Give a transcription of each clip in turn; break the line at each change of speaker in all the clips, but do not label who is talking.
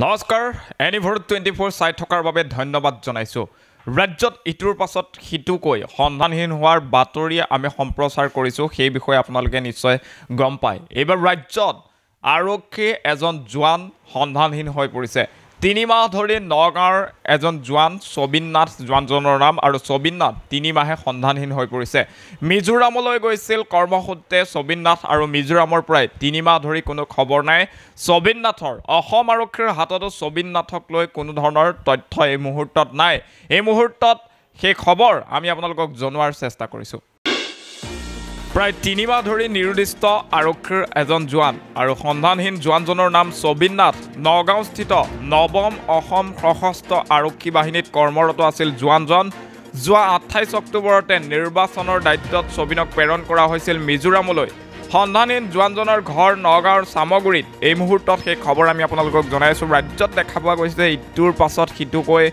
নমস্কাৰ এনিভৰ 24 চাই থকাৰ বাবে ধন্যবাদ জনাইছো ৰাজ্যত ইটোৰ পাছত হিতুকৈ সন্ধানহীন হোৱাৰ বাতৰি আমি সম্প্ৰচাৰ কৰিছো সেই বিষয়ে আপোনালোকে নিশ্চয় গম পায় এইবাৰ ৰাজ্যত আৰক্ষী এজন জোৱান সন্ধানহীন হৈ পৰিছে 3 মাহ ধৰি নগাঁৱৰ এজন জোৱান সবিননাথ জোৱানজনৰ নাম আৰু সবিননাথ 3 মাহে সন্ধানহীন হৈ পৰিছে মিজোৰামলৈ গৈছিল কৰ্মসূত্ৰে সবিননাথ আৰু মিজোৰামৰ পৰাই 3 মাহ ধৰি কোনো খবৰ নাই সবিননাথৰ অসম আৰক্ষীৰ হাততো সবিননাথক লৈ কোনো ধৰণৰ তথ্য এই মুহূৰ্তত নাই এই মুহূৰ্তত সেই খবৰ আমি আপোনালোকক জনোৱাৰ চেষ্টা কৰিছো প্ৰায় 3 মাহ ধৰি নিৰুদ্দিষ্ট আৰক্ষীৰ এজন জোৱান আৰু সন্ধানহীন জোৱানজনৰ নাম সবিননাথ নগাঁওস্থিত নৱম অসম সশস্ত্ৰ আৰক্ষী বাহিনীত কৰ্মৰত আছিল জোৱানজন যোৱা 28 অক্টোবৰতে নিৰ্বাচনৰ দায়িত্বত সবিনক প্ৰেৰণ কৰা হৈছিল মিজোৰামলৈ সন্ধানহীন জোৱানজনৰ ঘৰ নগাঁৱৰ সামগুৰিত এই মুহূৰ্তত সেই খবৰ আমি আপোনালোকক জনাইছো ৰাজ্যত দেখা পোৱা গৈছে ইটোৰ পাছত হিতুকৈ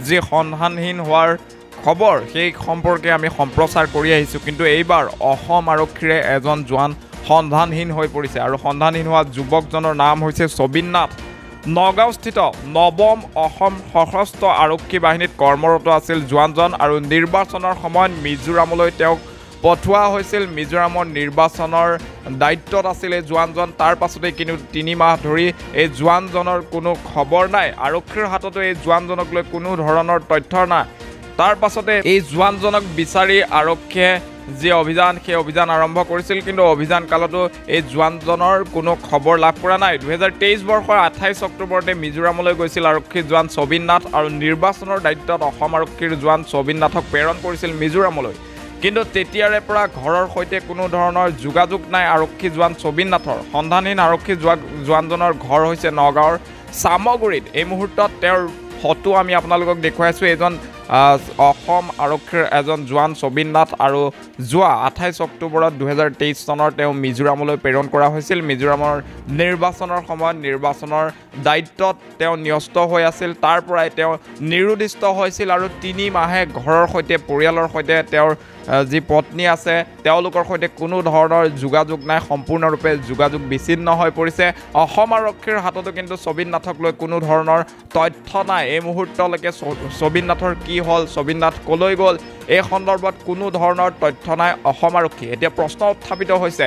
যি সন্ধানহীন হোৱাৰ খবৰ সেই সম্পৰ্কে আমি সম্প্ৰচাৰ কৰি আহিছো কিন্তু এইবাৰ অসম আৰক্ষীৰে এজন জোৱান সন্ধানহীন হৈ পৰিছে আৰু সন্ধানহীন হোৱা যুৱকজনৰ নাম হৈছে সবিননাথ নগাঁওস্থিত নৱম অসম সশস্ত্ৰ আৰক্ষী বাহিনীত কৰ্মৰত আছিল জোৱানজন আৰু নিৰ্বাচনৰ সময়ত মিজোৰামলৈ তেওঁক পঠোৱা হৈছিল মিজোৰামৰ নিৰ্বাচনৰ দায়িত্বত আছিল এই জোৱানজন তাৰ পাছতে কিন্তু 3 মাহ ধৰি এই জোৱানজনৰ কোনো খবৰ নাই আৰক্ষীৰ হাততো এই জোৱানজনক লৈ কোনো ধৰণৰ তথ্য নাই তাৰ পাছতে এই জোৱানজনক বিচাৰি আৰক্ষীয়ে যি অভিযান সেই অভিযান আৰম্ভ কৰিছিল কিন্তু অভিযান কালতো এই জোৱানজনৰ কোনো খবৰ লাভ কৰা নাই 2023 বৰ্ষৰ 28 অক্টোবৰতে মিজোৰামলৈ গৈছিল আৰক্ষী জোৱান সবিননাথ আৰু নিৰ্বাচনৰ দায়িত্বত অসম আৰক্ষীৰ জোৱান সবিননাথক প্ৰেৰণ কৰিছিল মিজোৰামলৈ কিন্তু তেতিয়াৰে পৰা ঘৰৰ সৈতে কোনো ধৰণৰ যোগাযোগ নাই আৰক্ষী জোৱান সবিননাথৰ সন্ধানহীন আৰক্ষী জোৱানজনৰ ঘৰ হৈছে নগাঁৱৰ সামগুৰিত এই মুহূৰ্তত তেওঁৰ ফটো আমি আপোনালোকক দেখুৱাইছো এজন অসম আৰক্ষীৰ এজন জোৱান সবিননাথ আৰু যোৱা 28 অক্টোবৰত 2023 চনৰ তেওঁ মিজোৰামলৈ প্ৰেৰণ কৰা হৈছিল মিজোৰামৰ নিৰ্বাচনৰ সময়ত নিৰ্বাচনৰ দায়িত্বত তেওঁ ন্যস্ত হৈ আছিল তাৰ পৰাই তেওঁ নিৰুদ্দিষ্ট হৈছিল আৰু 3 মাহে ঘৰৰ সৈতে পৰিয়ালৰ সৈতে তেওঁৰ যি পত্নী আছে তেওঁলোকৰ সৈতে কোনো ধৰণৰ যোগাযোগ নাই সম্পূৰ্ণৰূপে যোগাযোগ বিচ্ছিন্ন হৈ পৰিছে অসম আৰক্ষীৰ হাততো কিন্তু সবিননাথক লৈ কোনো ধৰণৰ তথ্য নাই এই মুহূৰ্তলৈকে সবিননাথৰ কি হল সবিননাথ কলৈ গ'ল এই সন্দৰ্ভত কোনো ধৰণৰ তথ্য নাই অসম আৰক্ষী এতিয়া প্ৰশ্ন উত্থাপিত হৈছে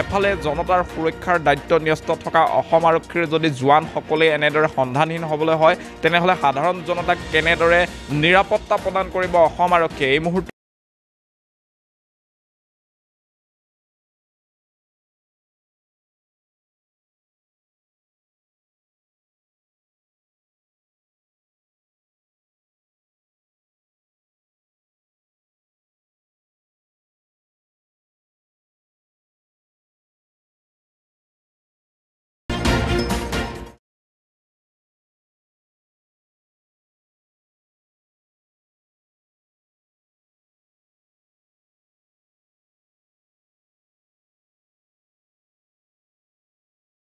এফালে জনতাৰ সুৰক্ষাৰ দায়িত্ব ন্যস্ত থকা অসম আৰক্ষীৰ যদি জোৱানসকলে এনেদৰে সন্ধানহীন হ'বলৈ হয় তেনেহ'লে সাধাৰণ জনতাক কেনেদৰে নিৰাপত্তা প্ৰদান কৰিব অসম আৰক্ষীয়ে এই মুহূৰ্তত